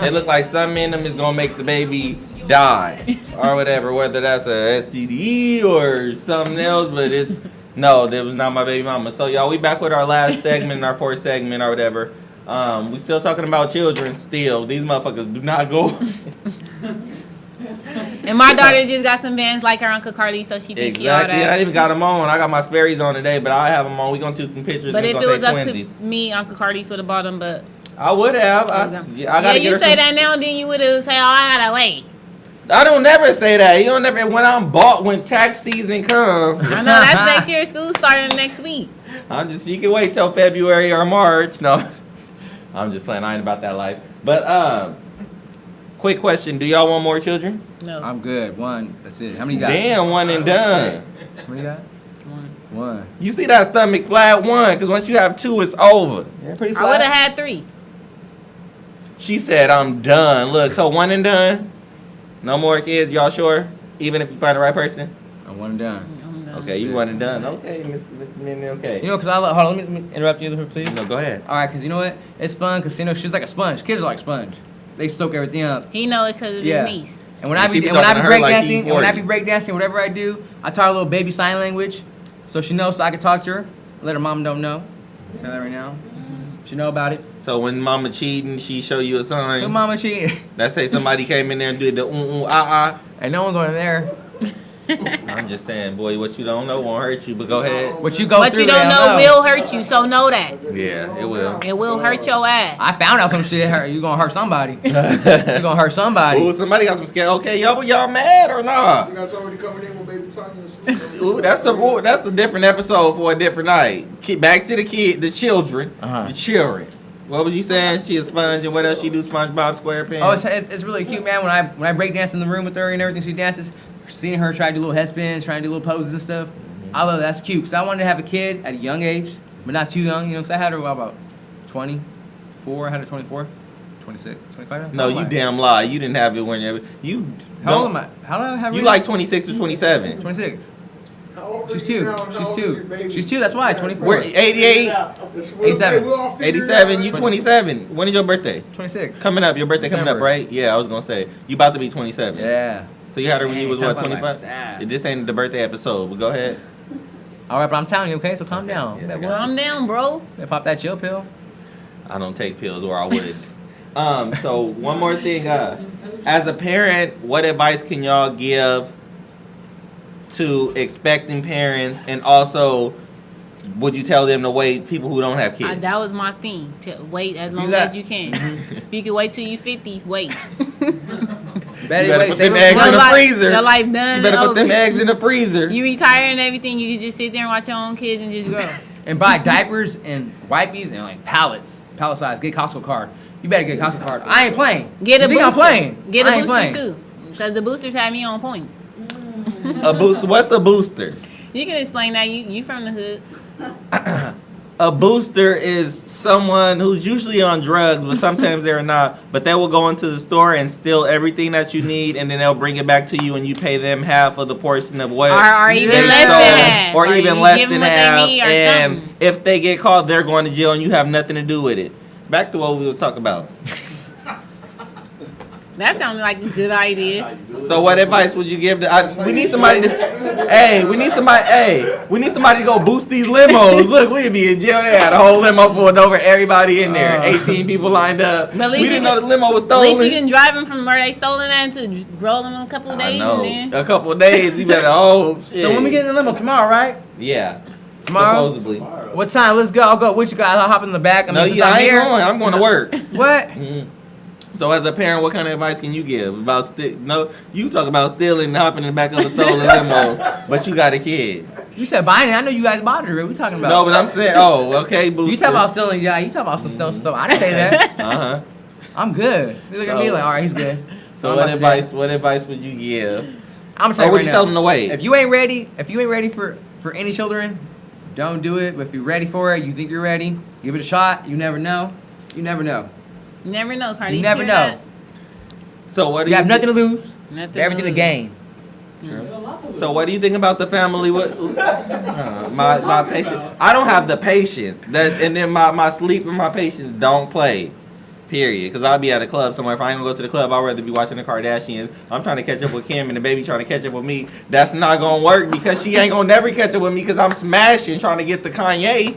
They look like something in them is gonna make the baby die or whatever. Whether that's a STD or something else, but it's no, that was not my baby mama. So y'all, we back with our last segment, our 4th segment or whatever. We still talking about children. Still, these motherfuckers do not go. And my daughter just got some Vans like her Uncle Carlese, so she thinks she all Exactly. I that. even got them on. I got my Sperry's on today, but I have them on. We gonna do some pictures. But and if gonna it was say up twinsies. to me, Uncle Carlese would have bought them. But I would have. I yeah, gotta get you her say some- that now, then you would have said, "Oh, I gotta wait." I don't never say that. You don't never. When tax season comes, I know that's next year. School starting next week. you can wait till February or March. No, I'm just playing. I ain't about that life. But quick question: do y'all want more children? No. I'm good. One. That's it. How many you got? Damn, one and done. How many you got? One. You see that stomach flat one? Because once you have two, it's over. Yeah, pretty I flat. would have had 3. She said, "I'm done." Look, so one and done. No more kids. Y'all sure? Even if you find the right person. I'm one and done. Okay, you one and done. Okay, Miss Minnie. Okay. You know, because I love. Hold on, let me interrupt you, please. No, go ahead. All right, because you know what? It's fun because, you know, she's like a sponge. Kids are like sponge. They soak everything up. He know it because of Yeah. his niece. And when I She be be talking to her like he breakdancing, whatever I do, I taught her a little baby sign language, so she knows so I can talk to her. Let her mom don't know. Tell her right now. She know about it. So when mama cheating, she show you a Good sign mama cheating. that say somebody came in there and did the ah. And no one's going in there. I'm just saying, boy, what you don't know won't hurt you, but go ahead. What you go What through, you don't they know will hurt you, so know that. Yeah, it will. It will hurt your ass. I found out some shit hurt. You gonna hurt somebody. You gonna hurt somebody. Ooh, somebody got some scared. Okay, y'all mad or not? You got somebody coming in with baby Tanya asleep. Ooh, that's a different episode for a different night. Back to the children, Uh-huh. the children. What was you saying? She a sponge, and what else she do? SpongeBob SquarePants. Oh, it's really cute, man. When I break dance in the room with her and everything, she dances. Seeing her try to do little head spins, trying to do little poses and stuff. I love that. That's cute. Because I wanted to have a kid at a young age, but not too young, you know, because I had her about 24. I had her 24, 26, 25. No, you damn lie. You didn't have it when you. How old am I? How do I have her? You like 26 or 27? 26. How old are She's you 2. now? How She's old is 2. your baby? She's 2. That's why. 24. We're 88, That's what- 87. we'll all figure it 87. out, You right? 27. When is your birthday? 26. Coming up. Your birthday coming up, December. right? Yeah, I was gonna say you about to be 27. Yeah. So you had her when you was Dang, what, talk about 25? like that. This ain't the birthday episode, but go ahead. All right, but I'm telling you, okay? So calm down. Yeah, I got Calm down, bro. Yeah, pop that chill pill. I don't take pills, or I would. So one more thing. As a parent, what advice can y'all give to expecting parents, and also, would you tell them to wait? People who don't have kids. That was my thing. To wait as long got- as you can. If you can wait till you 50, wait. Betty, You better wait, put save them up eggs some in the money. freezer. Your life done. You better put them over. eggs in the freezer. You retire and everything, you can just sit there and watch your own kids and just grow. And buy diapers and wipes and like pallets, pallet size. Get a Costco card. You better get a Costco card. I ain't playing. Get a You think booster. I'm playing? Get I a ain't booster playing. too. Because the boosters have me on point. A booster. What's a booster? You can explain that. You from the hood. A booster is someone who's usually on drugs, but sometimes they're not. But they will go into the store and steal everything that you need, and then they'll bring it back to you, and you pay them half of the portion of what Or even they less stole, than half. or even you less give them than what they half. need or And something. if they get caught, they're going to jail, and you have nothing to do with it. Back to what we was talking about. That sounds like a good idea. So what advice would you give to? We need somebody to. Hey, we need somebody. Hey, we need somebody to go boost these limos. Look, we'd be in jail. They had a whole limo pulled over, everybody in there, 18 people lined up. But at We least didn't you know the limo was At stolen. least you can drive them from where they stolen that to roll them in a couple of I days. know. And then A couple of days, you better. Oh shit. So when we get in the limo tomorrow, right? Yeah. Tomorrow? Supposedly. What time? Let's go. I'll go. What you got? I'll hop in the back. No, since yeah, I'm I ain't here- going. I'm going to work. What? Mhm. So as a parent, what kind of advice can you give about no? You talk about stealing and hopping in the back of a stolen limo, but you got a kid. You said buying it. I know you guys bought it. What we talking about? No, but I'm saying, oh, okay, booster. You talk about stealing. Yeah, you talk about some stealing stuff. I didn't say that. Uh-huh. I'm good. You look at me So- like, all right, he's good. So I'm what about to advice? What advice would you give? I'm gonna Or tell you would right you now. tell them to wait? If you ain't ready for any children, don't do it. But if you're ready for it, you think you're ready, give it a shot. You never know. You never know. you never know, Cardi. You never hear know. that? So what do You have nothing to lose. Nothing Everything to lose. gain. So what do you think about the family? What my patience? I don't have the patience. That and then my sleep and my patience don't play. Period. Because I'll be at a club somewhere. If I ain't gonna go to the club, I'd rather be watching the Kardashians. I'm trying to catch up with Kim and the baby trying to catch up with me. That's not gonna work because she ain't gonna never catch up with me because I'm smashing trying to get the Kanye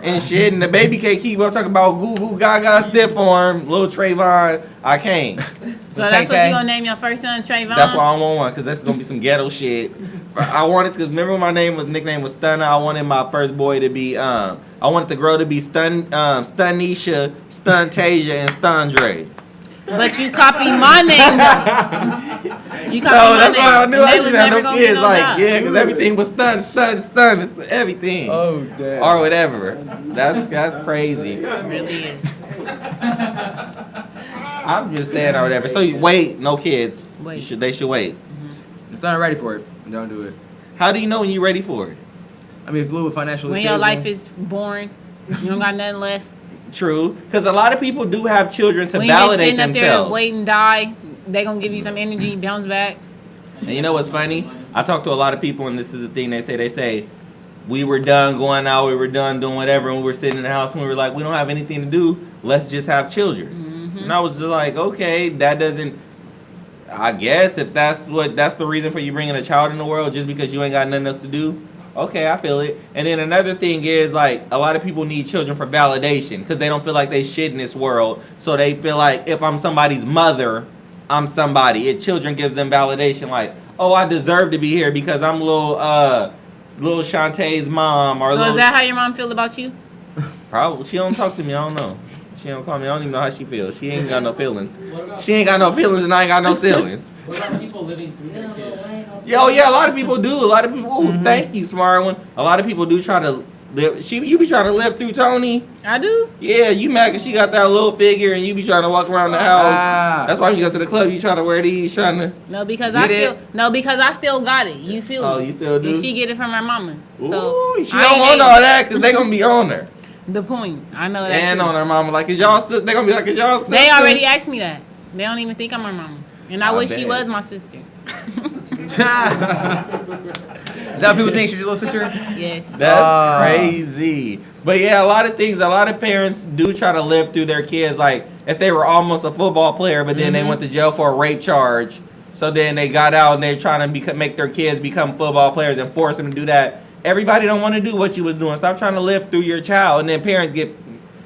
and shit. And the baby can't keep up talking about goo goo gaga stiff arm, little Trayvon. I can't. So that's what you gonna name your first son, Trayvon? That's why I don't want one, because that's going to be some ghetto shit. I wanted to, because remember my nickname was Stunner. I wanted my first boy to be, I wanted the girl to be Stunisha, Stuntasia, and Stundre. But you copy my name. Though. You So copy my that's name. why I knew And I they should was have never no gonna kids. get no Like, job. yeah, because everything was stun, it's everything. Oh damn. Or whatever. That's crazy. It really is. I'm just saying or whatever. So you wait, no kids. Wait. They should wait. If they're not ready for it, don't do it. How do you know when you're ready for it? I mean, if you're financially When stable, your life is boring, you don't got nothing left. True, because a lot of people do have children to When you just validate sitting up there themselves. wait and die, they gonna give you some energy, bounce back. And you know what's funny? I talk to a lot of people, and this is the thing they say, we were done going out, we were done doing whatever, and we were sitting in the house, and we were like, we don't have anything to do, let's just have children. And I was just like, okay, that doesn't, I guess if that's the reason for you bringing a child in the world, just because you ain't got nothing else to do, okay, I feel it. And then another thing is, like, a lot of people need children for validation, because they don't feel like they shit in this world, so they feel like if I'm somebody's mother, I'm somebody. Children gives them validation, like, oh, I deserve to be here because I'm little Shantae's mom. Or So little, is that how your mom feel about you? probably. She don't talk to me. I don't know. She don't call me. I don't even know how she feels. She ain't got no feelings. She ain't got no feelings, and I ain't got no ceilings. What about people living through their kids? Yo, yeah, a lot of people do. A lot of people. Ooh, thank you, smart one. A lot of people do try to live. You be trying to live through Tony. I do. Yeah, you mad 'cause she got that little figure, and you be trying to walk around the house. Ah. That's why when you go to the club, you trying to wear these, trying to. No, because Get I it? still got it. You feel Oh, me? you still do? And she get it from her mama. So Ooh, she I don't ain't want able- all that because they gonna be on her. The point. I know that. And too. on her mama, like, is y'all sister? They gonna be like, is y'all sister? They already asked me that. They don't even think I'm her mama. And I I wish she bet. was my sister. Is that what people think she's your little sister? Yes. That's crazy. But yeah, a lot of things, a lot of parents do try to live through their kids. Like, if they were almost a football player, but then they went to jail for a rape charge. So then they got out and they're trying to make their kids become football players and force them to do that. Everybody don't want to do what you was doing. Stop trying to live through your child. And then parents get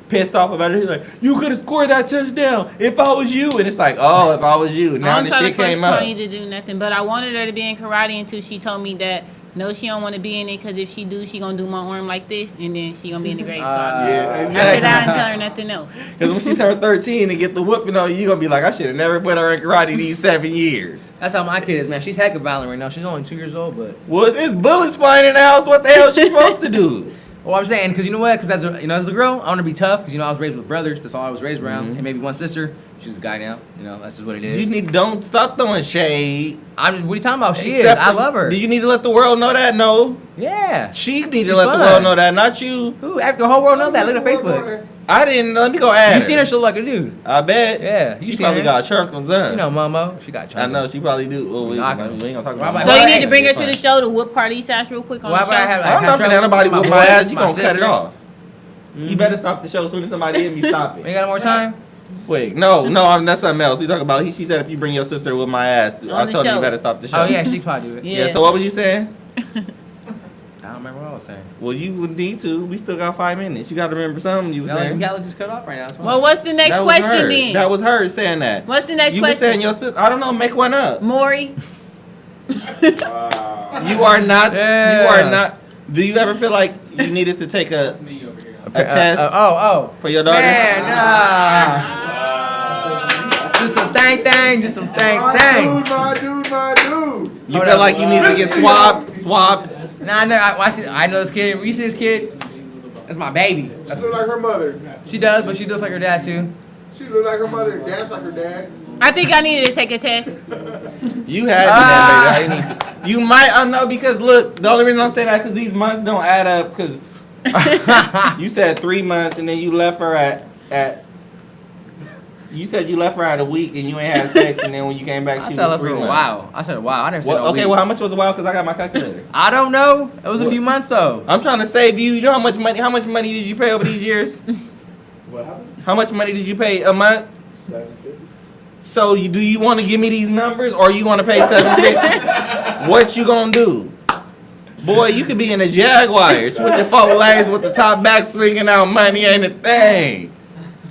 pissed off about it. He's like, you could have scored that touchdown if I was you. And it's like, oh, if I was you. Now I don't the try to shit force came up. Tony to do nothing, but I wanted her to be in karate until she told me that no, she don't want to be in it because if she do, she gonna do my arm like this, and then she gonna be in the grave. So Yeah, after that, I didn't exactly. tell her nothing else. Because when she turned 13 and get the whooping on you, you gonna be like, I should have never put her in karate these 7 years. That's how my kid is, man. She's heck of violent right now. She's only 2 years old, but Well, there's bullets flying in the house. What the hell is she supposed to do? well, I'm saying because you know what? Because as a girl, I want to be tough. Because I was raised with brothers. That's all I was raised around, and maybe one sister. She's a guy now. That's just what it is. Don't stop throwing shade. What are you talking about? She is. Except I for- love her. Do you need to let the world know that? No. Yeah. She needs to She's let the fun. world know that, not you. Who? After the whole world knows that. Look at Facebook. I didn't. Let me go ask. You seen her? She look like a dude. I bet. Yeah, you She seen probably her. got chunkums, huh? You know, Momo. She got. I know she probably do. Well, we ain't Knocking. gonna talk Why about about- So that. you Why need to bring her to Fine. the show to whoop Carlese ass real quick on Why the would I have show. like? I'm not gonna anybody my whoop my boys, ass. You my gonna cut it sister. off. You better stop the show as soon as somebody hit me. Stop We it. ain't got no more time. Quick. No, that's something else. We talking about. She said if you bring your sister with my ass, I the told her show. you better stop the show. Oh yeah, she probably do it. Yeah. Yeah. So what was you saying? I don't remember what I was saying. Well, you would need to. We still got 5 minutes. You got to remember something you were No, saying. you gotta just cut off right now. It's fine. Well, what's the next That was question her. then? That was her saying that. What's the next You were question? saying your sister. I don't know. Make one up. Maury. You are not. Yeah. You are not. Do you ever feel like you needed to take a Me over here. test Oh. for your daughter? Man, nah. Just some thing. Just some thing. My dude. You Hold feel up. like you need to get swabbed? Nah, I know this kid. When you see this kid, that's my baby. She look like her mother. She does, but she looks like her dad too. She look like her mother and dance like her dad. I think I needed to take a test. You had to, that, baby. I need to. You might. I know because look. The only reason I'm saying that because these months don't add up. Because you said 3 months and then you left her at. You said you left her at a week and you ain't had sex and then when you came back I she said I was left 3 for a months. while. I said a while. I never said Well, a okay, week. well how much was a while? Because I got my calculator. I don't know. It was a What? few months though. I'm trying to save you. You know how much money? How much money did you pay over these years? What happened? How much money did you pay a month? 750. So do you want to give me these numbers or you want to pay $750? What you gonna do? Boy, you could be in a Jaguars with your 4 lanes with the top back swinging out money ain't a thing.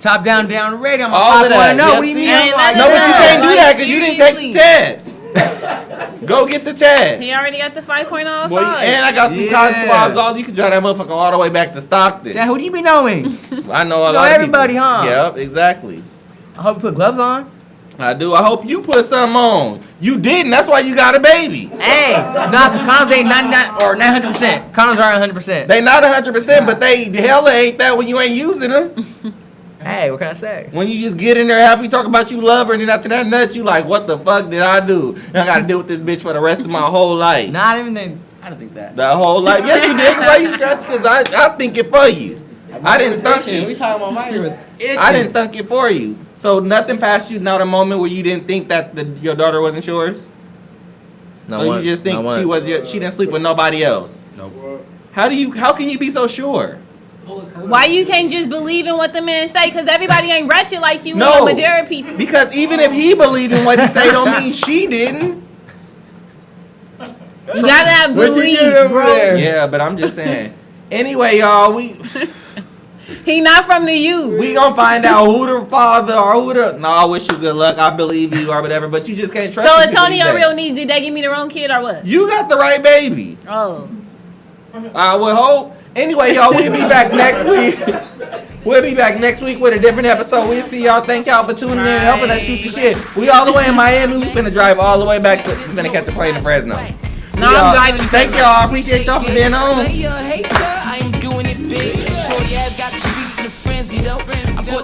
Top down ready. I'm a All of 5.0. that. Yep, What do you see? mean? I'm like, No, but you Yeah. can't do that because you didn't take the Seriously. test. Go get the test. He already got the 5.0 Boy, size. and I got some Yeah. cotton swabs. All you can drive that motherfucker all the way back to Stockton. Dad, who do you be knowing? I know a You know lot of everybody, people. huh? Yep, exactly. I hope you put gloves on. I do. I hope you put something on. You didn't. That's why you got a baby. Hey, nah, because condoms ain't 99 or 900%. Condoms are 100%. They not 100%, but they hella ain't that when you ain't using them. Hey, what can I say? When you just get in there happy, talk about you love her, and then after that nut, you like, what the fuck did I do? And I got to deal with this bitch for the rest of my whole life. Not even then. I don't think that. The whole life. Yes, you did. Why you scratch? Because I think it for you. I didn't thunk We it. talking about my ear was itching. I didn't thunk it for you. So nothing passed you, not a moment where you didn't think that your daughter wasn't yours? So you just think she didn't sleep with nobody else? Nope. How can you be so sure? Why you can't just believe in what the man say? Because everybody ain't ratchet like you No. and Madeira people. Because even if he believed in what he say, don't mean she didn't. You gotta have What you belief, get over bro. there? Yeah, but I'm just saying. Anyway, y'all, He not from the youth. we gonna find out who the father or who the. No, I wish you good luck. I believe you or whatever, but you just can't trust. So these is people Tony these your days. real niece? Did they give me the wrong kid or what? You got the right baby. Oh. I would hope. Anyway, y'all, we'll be back next week. We'll be back next week with a different episode. We'll see y'all. Thank y'all for tuning in and helping us shoot the shit. We all the way in Miami. We finna drive all the way back. We finna catch the plane in Fresno. No, I'm driving. Thank y'all. I appreciate y'all for being on. Player hater, I am doing it big. Shorty, I've got the streets in a frenzy though. I bought